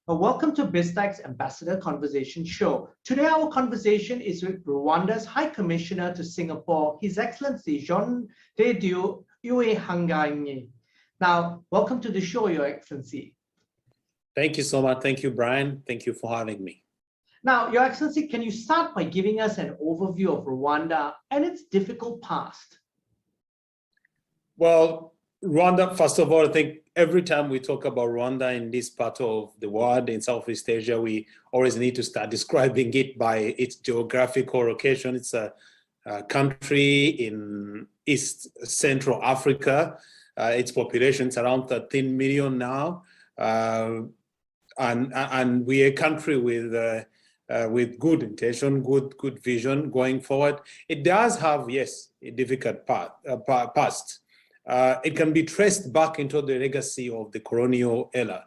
Welcome to Biztech's Ambassador Conversation Show. Today, our conversation is with Rwanda's High Commissioner to Singapore, His Excellency Dieu Uwihanganye. Now, welcome to the show, Your Excellency. Thank you so much. Thank you, Brian. Thank you for having me. Now, Your Excellency, can you start by giving us an overview of Rwanda and its difficult past? Well, Rwanda, first of all, I think every time we talk about Rwanda in this part of the world, in Southeast Asia, we always need to start describing it by its geographical location. It's a country in East Central Africa. Its population is around 13 million now. And we're a country with good intention, good vision going forward. It does have, yes, a difficult past. It can be traced back into the legacy of the colonial era.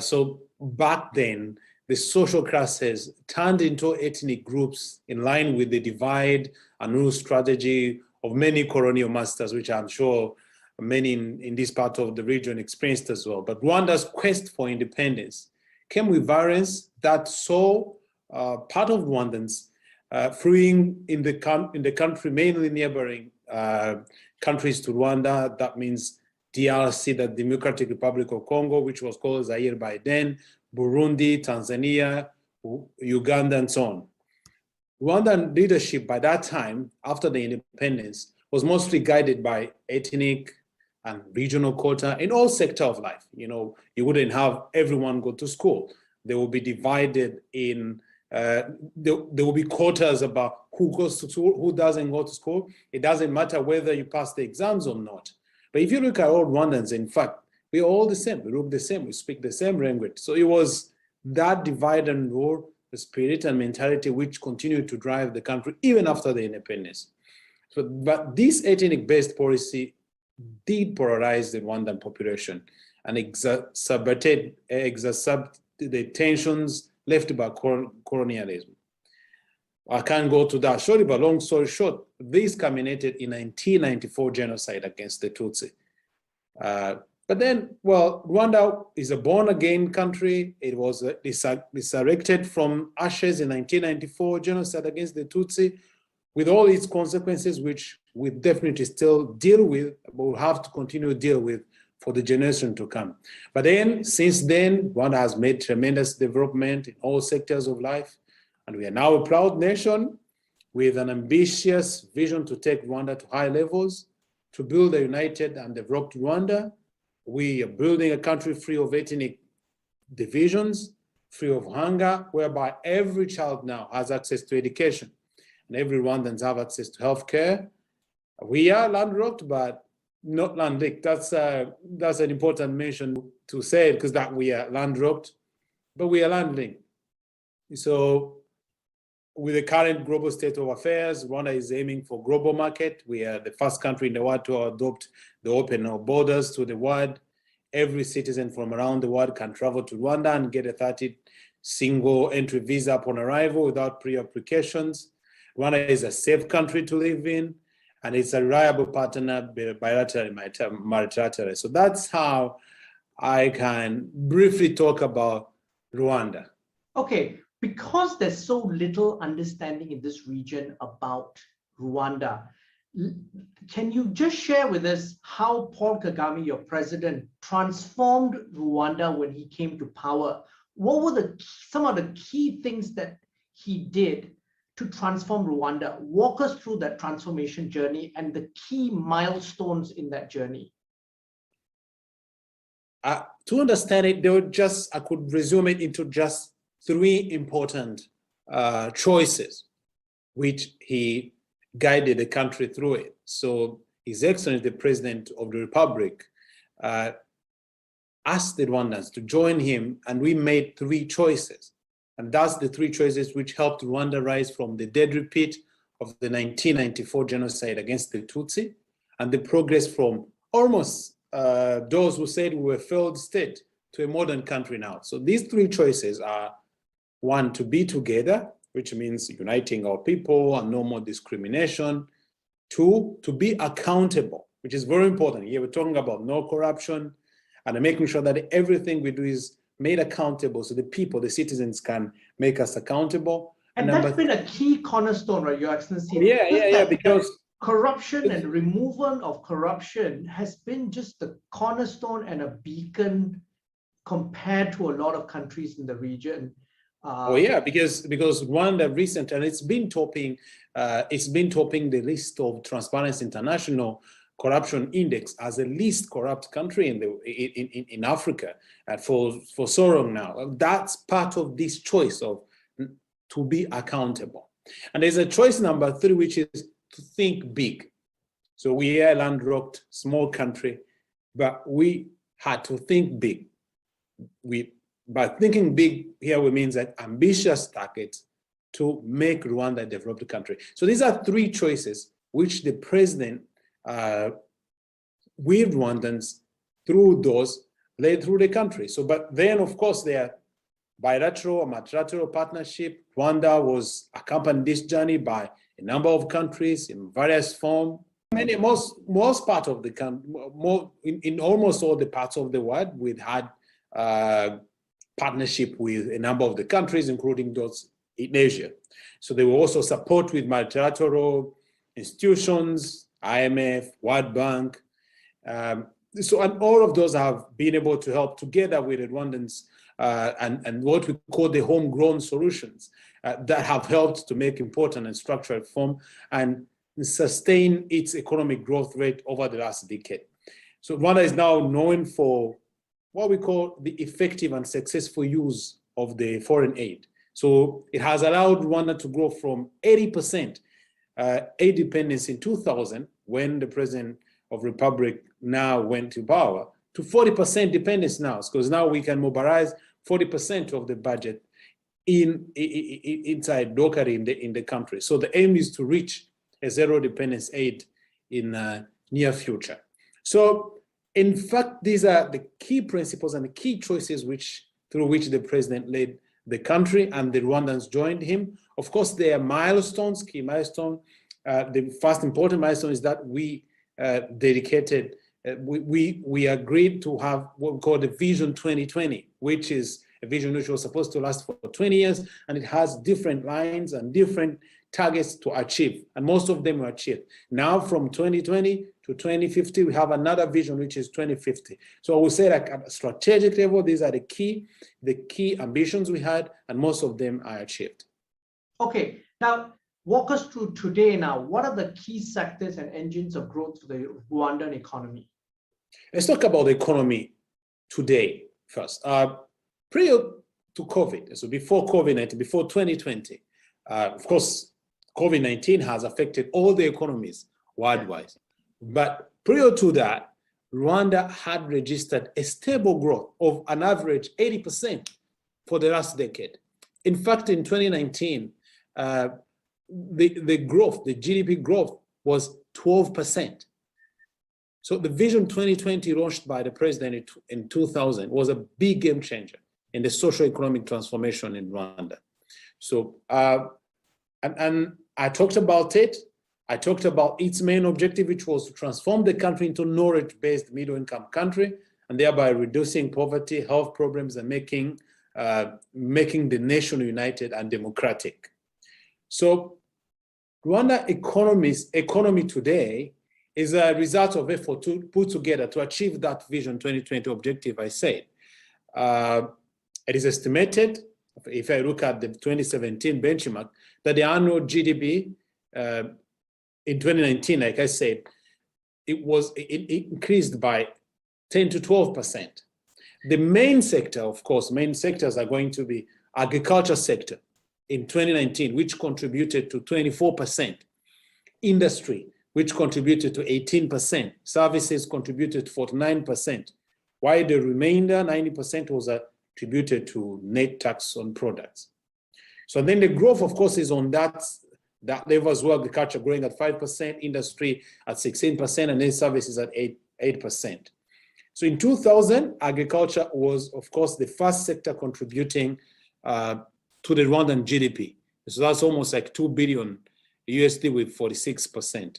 So back then, the social classes turned into ethnic groups in line with the divide and rule strategy of many colonial masters, which I'm sure many in this part of the region experienced as well. But Rwanda's quest for independence came with violence that saw part of Rwandans fleeing in the country, mainly neighboring countries to Rwanda. That means DRC, the Democratic Republic of Congo, which was called Zaire by then, Burundi, Tanzania, Uganda, and so on. Rwandan leadership by that time, after the independence, was mostly guided by ethnic and regional quota in all sectors of life. You know, you wouldn't have everyone go to school. They will be divided in there will be quotas about who goes to school, who doesn't go to school. It doesn't matter whether you pass the exams or not. But if you look at all Rwandans, in fact, we're all the same. We look the same. We speak the same language. So it was that divide and rule, the spirit and mentality, which continued to drive the country even after the independence. So, but this ethnic-based policy did polarize the Rwandan population and exacerbate the tensions left by colonialism. I can't go to that shortly, but long story short, this culminated in 1994 genocide against the Tutsi. But then, well, Rwanda is a born-again country. It was resurrected from ashes in 1994 genocide against the Tutsi, with all its consequences, which we definitely still deal with, but we'll have to continue to deal with for the generation to come. But then, since then, Rwanda has made tremendous development in all sectors of life. And we are now a proud nation with an ambitious vision to take Rwanda to high levels, to build a united and developed Rwanda. We are building a country free of ethnic divisions, free of hunger, whereby every child now has access to education and every Rwandans have access to healthcare. We are landlocked, but not landlocked. That's an important mention to say, because that we are landlocked, but we are landlinked. So with the current global state of affairs, Rwanda is aiming for global market. We are the first country in the world to adopt the open borders to the world. Every citizen from around the world can travel to Rwanda and get a 30 single entry visa upon arrival without pre-applications. Rwanda is a safe country to live in, and it's a reliable partner bilaterally, multilaterally. So that's how I can briefly talk about Rwanda. Okay, because there's so little understanding in this region about Rwanda, can you just share with us how Paul Kagame, your president, transformed Rwanda when he came to power? What were some of the key things that he did to transform Rwanda? Walk us through that transformation journey and the key milestones in that journey. To understand it, I could resume it into just three important choices, which he guided the country through it. So His Excellency, the President of the Republic, asked the Rwandans to join him, and we made three choices. And that's the three choices which helped Rwanda rise from the deadly pit of the 1994 genocide against the Tutsi, and the progress from almost those who said we were a failed state to a modern country now. So these three choices are: one, to be together, which means uniting our people and no more discrimination. Two, to be accountable, which is very important. Here we're talking about no corruption and making sure that everything we do is made accountable, so the people, the citizens can make us accountable. And that's been a key cornerstone, right, Your Excellency? Yeah, because corruption and removal of corruption has been just the cornerstone and a beacon compared to a lot of countries in the region. Because Rwanda recent, and it's been topping the list of Transparency International corruption index as the least corrupt country in Africa for so long now. That's part of this choice of to be accountable. And there's a choice number 3, which is to think big. So we are a landlocked small country, but we had to think big. By thinking big here, we mean that ambitious targets to make Rwanda a developed country. So these are 3 choices which the president with Rwandans through those led through the country. So, but then of course there are bilateral and multilateral partnership. Rwanda was accompanied this journey by a number of countries in various forms. Most part of the in almost all the parts of the world, we've had partnership with a number of the countries, including those in Asia. So they will also support with multilateral institutions, IMF, World Bank. And all of those have been able to help together with the Rwandans and what we call the homegrown solutions that have helped to make important and structural reform and sustain its economic growth rate over the last decade. So Rwanda is now known for what we call the effective and successful use of the foreign aid. So it has allowed Rwanda to grow from 80% aid dependence in 2000, when the president of Republic now went to power, to 40% dependence now, because now we can mobilize 40% of the budget inside locally in the country. So the aim is to reach a zero dependence aid in near future. So in fact, these are the key principles and the key choices through which the president led the country, and the Rwandans joined him. Of course, there are milestones, key milestone. The first important milestone is that we dedicated, we agreed to have what we call the Vision 2020, which is a vision which was supposed to last for 20 years, and it has different lines and different targets to achieve, and most of them were achieved. Now from 2020 to 2050, we have another vision, which is 2050. So I would say, like, at a strategic level, these are the key ambitions we had, and most of them are achieved. Okay, now walk us through today now. What are the key sectors and engines of growth for the Rwandan economy? Let's talk about the economy today first. Prior to COVID, so before COVID-19, before 2020, of course, COVID-19 has affected all the economies worldwide. But prior to that, Rwanda had registered a stable growth of an average 80% for the last decade. In fact, in 2019, the growth, the GDP growth was 12%. So the Vision 2020 launched by the president in 2000 was a big game changer in the socio-economic transformation in Rwanda. So, and I talked about it. I talked about its main objective, which was to transform the country into a knowledge-based middle-income country, and thereby reducing poverty, health problems, and making the nation united and democratic. So Rwanda economy today is a result of effort to put together to achieve that Vision 2020 objective I said. It is estimated, if I look at the 2017 benchmark, that the annual GDP in 2019, like I said, it increased by 10 to 12%. The main sector, of course, main sectors are going to be agriculture sector in 2019, which contributed to 24%, industry, which contributed to 18%, services contributed to 49%, while the remainder, 90%, was attributed to net tax on products. So then the growth, of course, is on that level as well. Agriculture growing at 5%, industry at 16%, and then services at 8%. So in 2000, agriculture was, of course, the first sector contributing to the Rwandan GDP. So that's almost like $2 billion USD with 46%.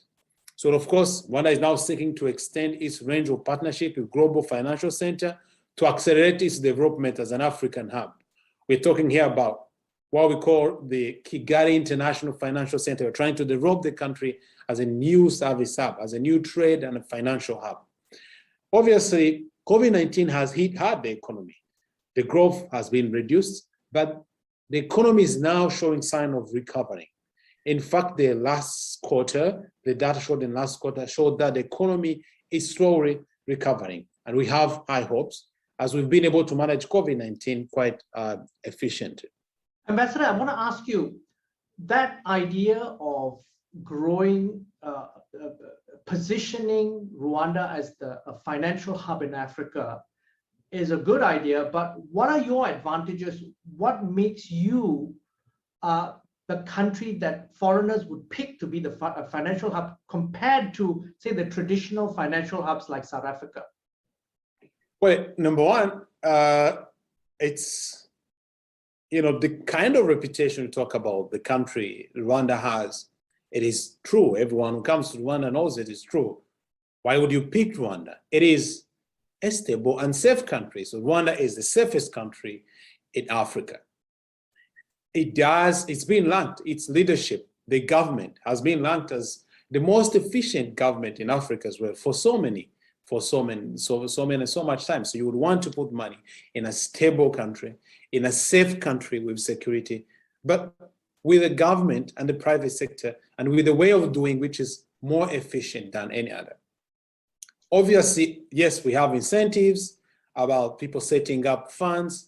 So of course, Rwanda is now seeking to extend its range of partnership with Global Financial Center to accelerate its development as an African hub. We're talking here about what we call the Kigali International Financial Center. We're trying to develop the country as a new service hub, as a new trade and a financial hub. Obviously, COVID-19 has hit hard the economy. The growth has been reduced, but the economy is now showing sign of recovery. In fact, the last quarter, the data showed in last quarter showed that the economy is slowly recovering. And we have high hopes as we've been able to manage COVID-19 quite efficiently. Ambassador, I want to ask you, that idea of growing, positioning Rwanda as a financial hub in Africa is a good idea, but what are your advantages? What makes you the country that foreigners would pick to be the financial hub compared to, say, the traditional financial hubs like South Africa? Well, number one, it's, the kind of reputation we talk about the country Rwanda has, it is true. Everyone who comes to Rwanda knows it is true. Why would you pick Rwanda? It is a stable and safe country. So Rwanda is the safest country in Africa. It's been ranked, its leadership, the government has been ranked as the most efficient government in Africa as well for so much time. So you would want to put money in a stable country, in a safe country with security, but with a government and the private sector and with a way of doing which is more efficient than any other. Obviously, yes, we have incentives about people setting up funds,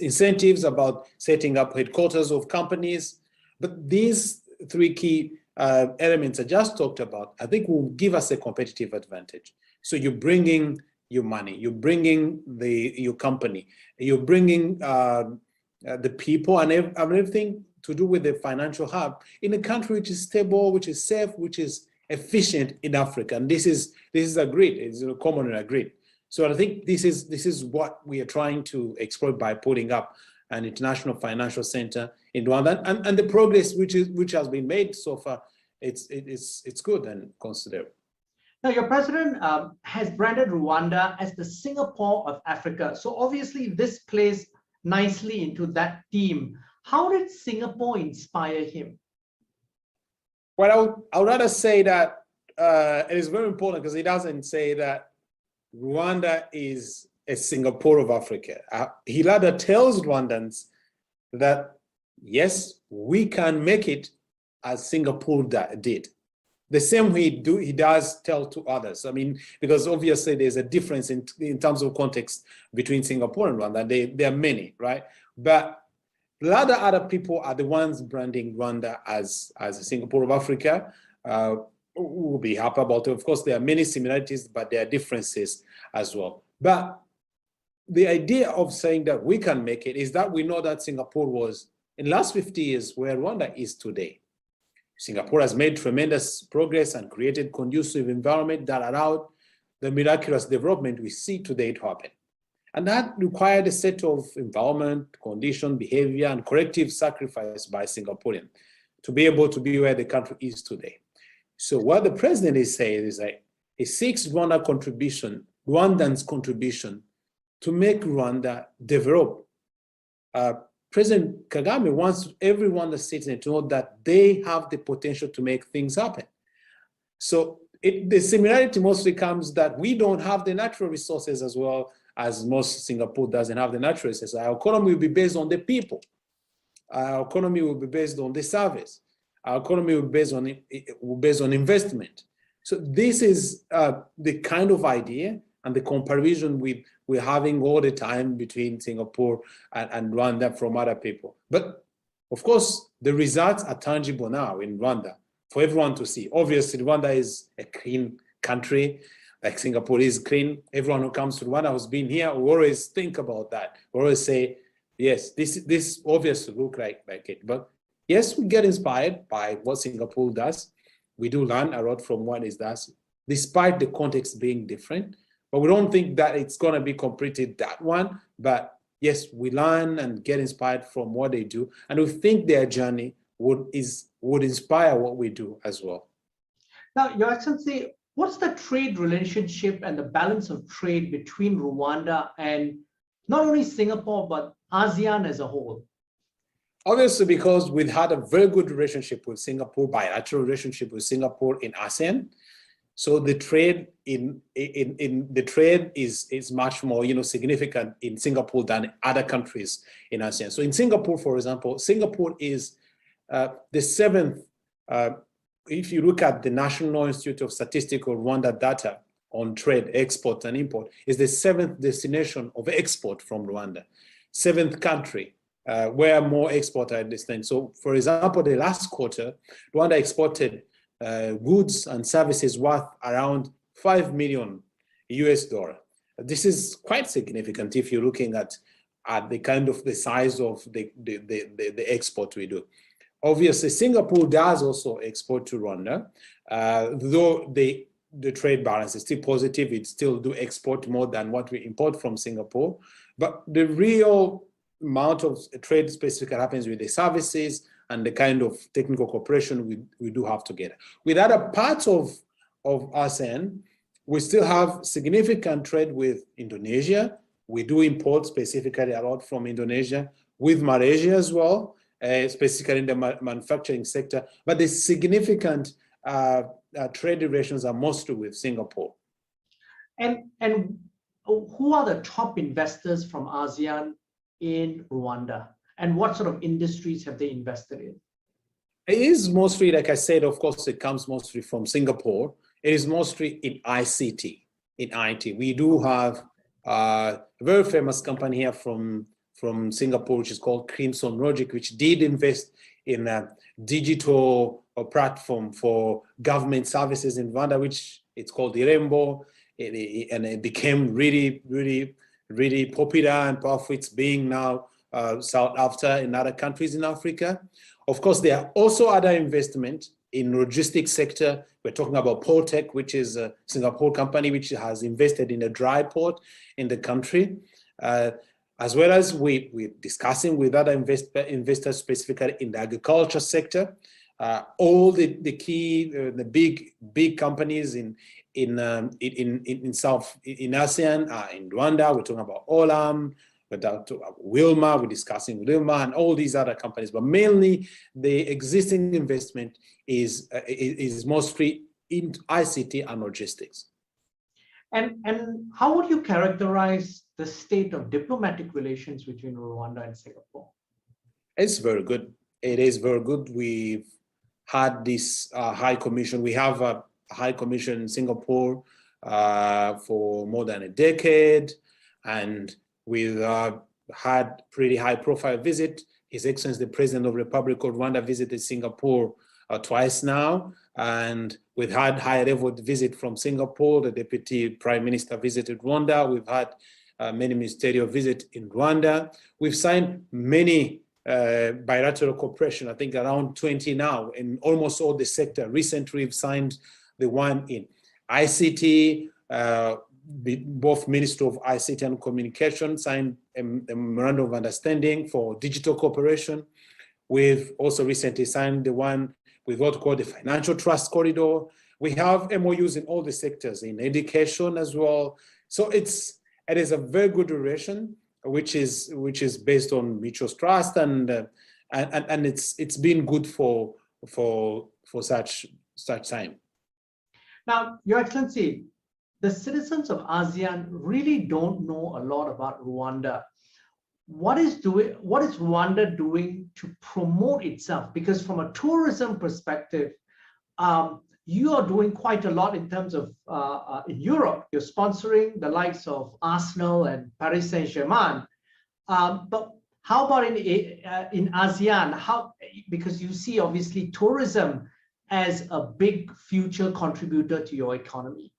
incentives about setting up headquarters of companies. But these three key elements I just talked about, I think will give us a competitive advantage. So you're bringing your money, you're bringing your company, you're bringing the people and everything to do with the financial hub in a country which is stable, which is safe, which is efficient in Africa. And this is agreed, it's commonly agreed. So I think this is what we are trying to exploit by putting up an international financial center in Rwanda, and the progress which has been made so far, it's good and considerable. Now, your president has branded Rwanda as the Singapore of Africa. So obviously this plays nicely into that theme. How did Singapore inspire him? Well, I would rather say that it is very important because he doesn't say that Rwanda is a Singapore of Africa. He rather tells Rwandans that, yes, we can make it as Singapore did. The same way he does tell to others. I mean, because obviously there's a difference in terms of context between Singapore and Rwanda. There are many, right? But rather other people are the ones branding Rwanda as a Singapore of Africa. We'll be happy about it. Of course, there are many similarities, but there are differences as well. But the idea of saying that we can make it is that we know that Singapore was, in the last 50 years, where Rwanda is today. Singapore has made tremendous progress and created conducive environment that allowed the miraculous development we see today to happen. And that required a set of environment, condition, behavior, and corrective sacrifice by Singaporeans to be able to be where the country is today. So what the president is saying is that he seeks Rwandans' contribution to make Rwanda develop. President Kagame wants every Rwandan citizen to know that they have the potential to make things happen. So the similarity mostly comes that we don't have the natural resources as well as most Singapore doesn't have the natural resources. Our economy will be based on the people. Our economy will be based on the service. Our economy will be based on investment. So this is the kind of idea and the comparison we're having all the time between Singapore and Rwanda from other people. But of course, the results are tangible now in Rwanda for everyone to see. Obviously, Rwanda is a clean country, like Singapore is clean. Everyone who comes to Rwanda who's been here, we always think about that. We always say, yes, this obviously look like it. But yes, we get inspired by what Singapore does. We do learn a lot from what it does, despite the context being different. But we don't think that it's going to be completed that one. But yes, we learn and get inspired from what they do. And we think their journey would inspire what we do as well. Now, Your Excellency, what's the trade relationship and the balance of trade between Rwanda and not only Singapore, but ASEAN as a whole? Obviously, because we've had a very good relationship with Singapore, bilateral relationship with Singapore in ASEAN. So the trade is much more significant in Singapore than other countries in ASEAN. So in Singapore, for example, Singapore is the seventh. If you look at the National Institute of Statistical Rwanda data on trade, export and import, is the seventh destination of export from Rwanda, seventh country where more export are destined. So, for example, the last quarter, Rwanda exported goods and services worth around $5 million US. This is quite significant if you're looking at the kind of the size of the export we do. Obviously, Singapore does also export to Rwanda, though the trade balance is still positive. It still do export more than what we import from Singapore. But the real amount of trade specifically happens with the services and the kind of technical cooperation we do have together. With other parts of ASEAN, we still have significant trade with Indonesia. We do import specifically a lot from Indonesia, with Malaysia as well, specifically in the manufacturing sector. But the significant trade relations are mostly with Singapore. And who are the top investors from ASEAN in Rwanda? And what sort of industries have they invested in? It is mostly, like I said, of course, it comes mostly from Singapore. It is mostly in ICT, in IT. We do have a very famous company here from Singapore, which is called Crimson Logic, which did invest in a digital platform for government services in Rwanda, which it's called Irembo, and it became really, really, really popular and powerful. It's being now sought after in other countries in Africa. Of course, there are also other investment in logistics sector. We're talking about Portec, which is a Singapore company which has invested in a dry port in the country, as well as we're discussing with other investors specifically in the agriculture sector. All the key, the big companies in ASEAN, in Rwanda, we're talking about Olam, Wilma, we're discussing Wilma and all these other companies, but mainly the existing investment is mostly in ICT and logistics. And how would you characterize the state of diplomatic relations between Rwanda and Singapore? It's very good. It is very good. We've had this High Commission. We have a High Commission in Singapore for more than a decade, and we've had pretty high-profile visit. His Excellency, the President of the Republic of Rwanda, visited Singapore twice now, and we've had high-level visit from Singapore. The Deputy Prime Minister visited Rwanda. We've had many ministerial visits in Rwanda. We've signed many bilateral cooperation, I think around 20 now, in almost all the sector. Recently, we've signed the one in ICT. Both Minister of ICT and Communication signed a memorandum of understanding for digital cooperation. We've also recently signed the one with what we call the Financial Trust Corridor. We have MOUs in all the sectors, in education as well. So it is a very good relation, which is based on mutual trust, and it's been good for such time. Now, Your Excellency, the citizens of ASEAN really don't know a lot about Rwanda. What is Rwanda doing to promote itself? Because from a tourism perspective, you are doing quite a lot in terms of in Europe. You're sponsoring the likes of Arsenal and Paris Saint-Germain. But how about in ASEAN? Because you see obviously tourism as a big future contributor to your economy.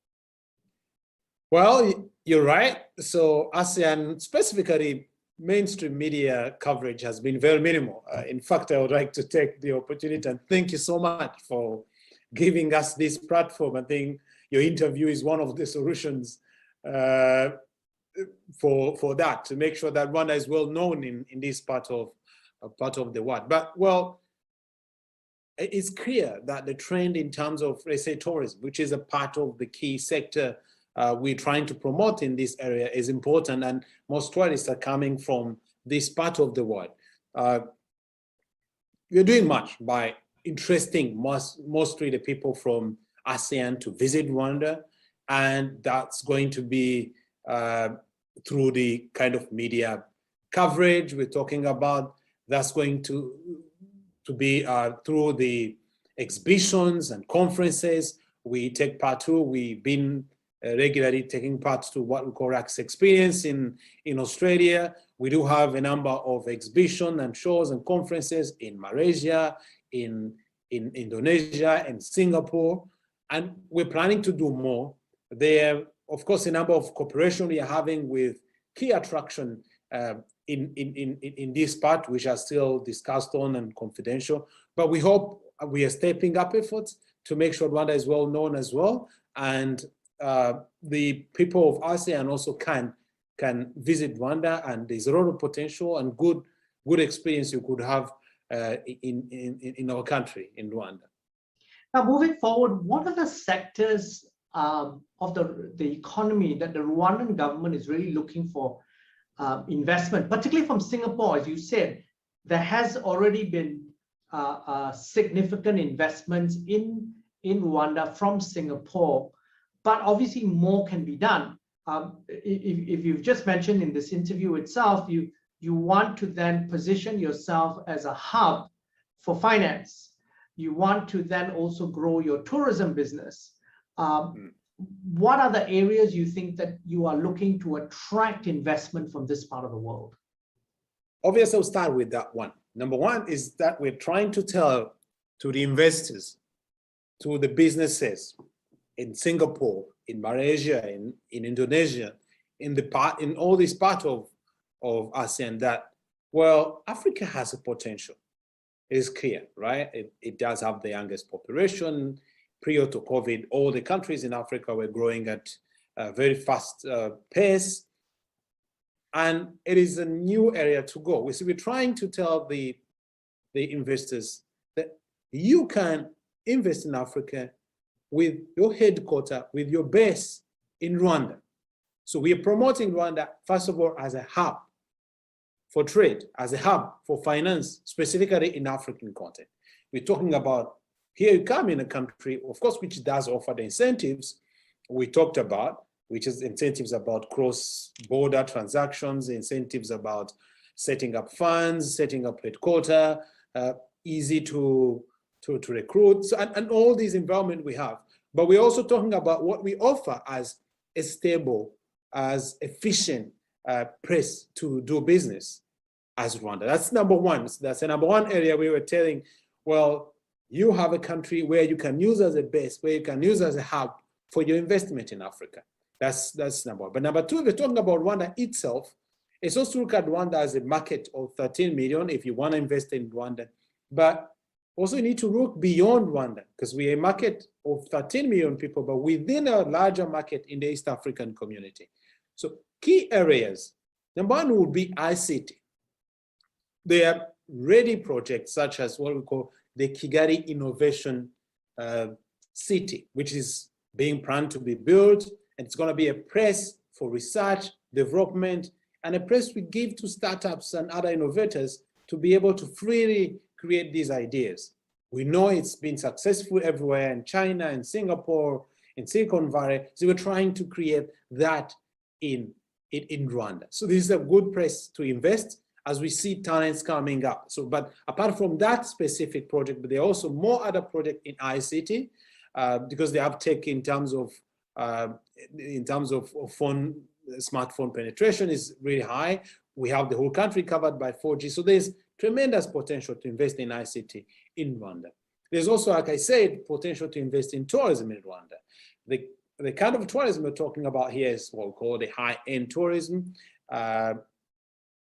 Well, you're right. So ASEAN, specifically mainstream media coverage, has been very minimal. In fact, I would like to take the opportunity and thank you so much for giving us this platform. I think your interview is one of the solutions for that, to make sure that Rwanda is well known in this part of the world. But well, it's clear that the trend in terms of, let's say, tourism, which is a part of the key sector we're trying to promote in this area, is important, and most tourists are coming from this part of the world. We're doing much by interesting mostly the people from ASEAN to visit Rwanda, and that's going to be through the kind of media coverage we're talking about. That's going to be through the exhibitions and conferences we take part to. We've been regularly taking part to what we call RACS Experience in Australia. We do have a number of exhibitions and shows and conferences in Malaysia, in Indonesia, and Singapore, and we're planning to do more. There, of course, a number of cooperation we are having with key attraction in this part, which are still discussed on and confidential. But we hope we are stepping up efforts to make sure Rwanda is well known as well, and the people of ASEAN also can visit Rwanda, and there's a lot of potential and good experience you could have in our country, in Rwanda. Now, moving forward, what are the sectors of the economy that the Rwandan government is really looking for investment, particularly from Singapore? As you said, there has already been significant investments in Rwanda from Singapore, but obviously more can be done. If you've just mentioned in this interview itself, you want to then position yourself as a hub for finance. You want to then also grow your tourism business. What are the areas you think that you are looking to attract investment from this part of the world? Obviously, I'll start with that one. Number one is that we're trying to tell to the investors, to the businesses in Singapore, in Malaysia, in Indonesia, in all this part of ASEAN, that, well, Africa has a potential. It is clear, right? It does have the youngest population. Prior to COVID, all the countries in Africa were growing at a very fast pace. And it is a new area to go. We're trying to tell the investors that you can invest in Africa with your headquarters, with your base in Rwanda. So we are promoting Rwanda, first of all, as a hub for trade, as a hub for finance, specifically in African content. We're talking about, here you come in a country, of course, which does offer the incentives we talked about, which is incentives about cross-border transactions, incentives about setting up funds, setting up headquarters, easy to recruit, and all these environment we have. But we're also talking about what we offer as a stable, as efficient place to do business as Rwanda. That's number one. That's the number one area we were telling, well, you have a country where you can use as a base, where you can use as a hub for your investment in Africa. That's number one. But number two, we're talking about Rwanda itself. It's also to look at Rwanda as a market of 13 million if you want to invest in Rwanda. But also you need to look beyond Rwanda, because we're a market of 13 million people, but within a larger market in the East African community. So key areas, number one would be ICT. There are ready projects such as what we call the Kigali Innovation City, which is being planned to be built. And it's going to be a place for research, development, and a place we give to startups and other innovators to be able to freely create these ideas. We know it's been successful everywhere in China, in Singapore, in Silicon Valley. So we're trying to create that in Rwanda. So this is a good place to invest as we see talents coming up. So, but apart from that specific project, but there are also more other projects in ICT because the uptake in terms of smartphone penetration is really high. We have the whole country covered by 4G. So there's tremendous potential to invest in ICT in Rwanda. There's also, like I said, potential to invest in tourism in Rwanda. The kind of tourism we're talking about here is what we call the high-end tourism. Prior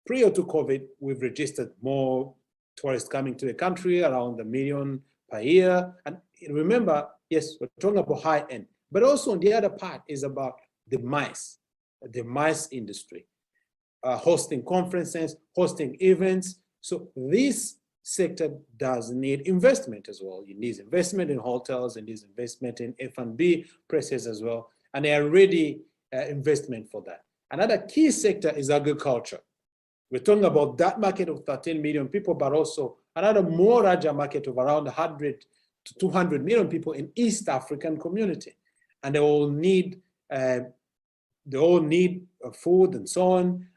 to COVID, we've registered more tourists coming to the country, around 1 million per year. And remember, yes, we're talking about high-end, but also on the other part is about the MICE industry, hosting conferences, hosting events. So this sector does need investment as well. It needs investment in hotels, it needs investment in F&B places as well, and they are ready investment for that. Another key sector is agriculture. We're talking about that market of 13 million people, but also another more larger market of around 100 to 200 million people in East African community, and they all need food and so on.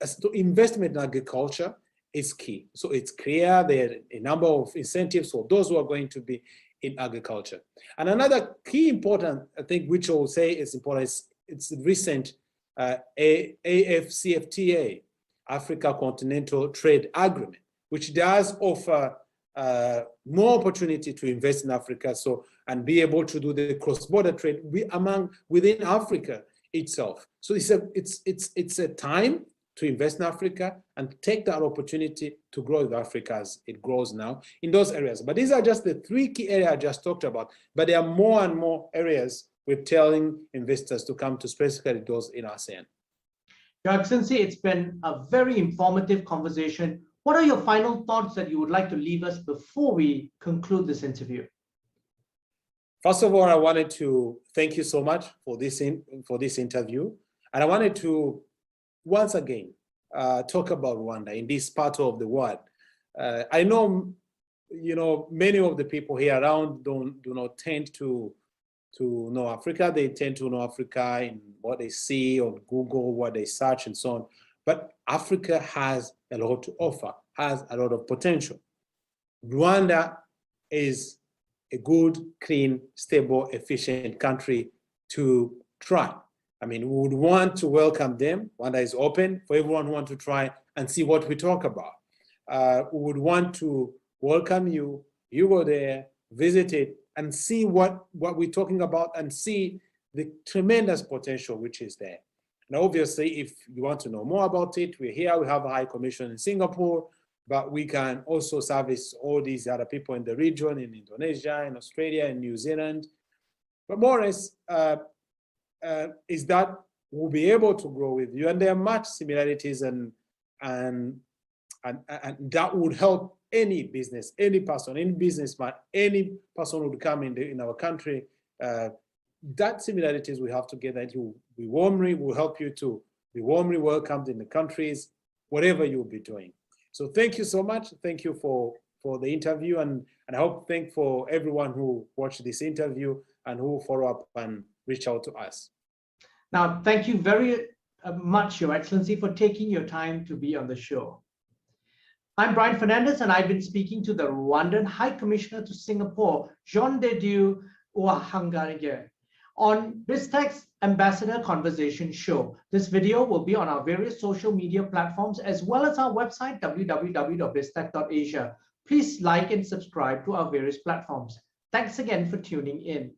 So investment in agriculture is key. So it's clear there are a number of incentives for those who are going to be in agriculture. And another key important, I think, which I will say is important, is it's the recent AfCFTA, Africa Continental Trade Agreement, which does offer more opportunity to invest in Africa, and be able to do the cross-border trade within Africa itself. So it's a time to invest in Africa and take that opportunity to grow with Africa as it grows now in those areas. But these are just the three key areas I just talked about. But there are more and more areas we're telling investors to come to, specifically those in ASEAN. Your Excellency, it's been a very informative conversation. What are your final thoughts that you would like to leave us before we conclude this interview? First of all, I wanted to thank you so much for this interview. And I wanted to once again talk about Rwanda in this part of the world. I know, many of the people here around do not tend to know Africa. They tend to know Africa in what they see on Google, what they search and so on. But Africa has a lot to offer, has a lot of potential. Rwanda is a good, clean, stable, efficient country to try. I mean, we would want to welcome them. Rwanda is open for everyone who wants to try and see what we talk about. We would want to welcome you. You go there, visit it, and see what we're talking about and see the tremendous potential which is there. And obviously, if you want to know more about it, we're here. We have a High Commissioner in Singapore, but we can also service all these other people in the region, in Indonesia, in Australia, in New Zealand. But more or less, is that we'll be able to grow with you. And there are much similarities, and that would help any business, any person, any businessman, any person who would come in our country. That similarities we have together, it will help you to be warmly welcomed in the countries, whatever you'll be doing. So thank you so much. Thank you for the interview, and I hope thank for everyone who watched this interview and who follow up and reach out to us. Now, thank you very much, Your Excellency, for taking your time to be on the show. I'm Brian Fernandez, and I've been speaking to the Rwandan High Commissioner to Singapore, Dieu Uwihanganye, on Biztech's Ambassador Conversation Show. This video will be on our various social media platforms, as well as our website, www.biztech.asia. Please like and subscribe to our various platforms. Thanks again for tuning in.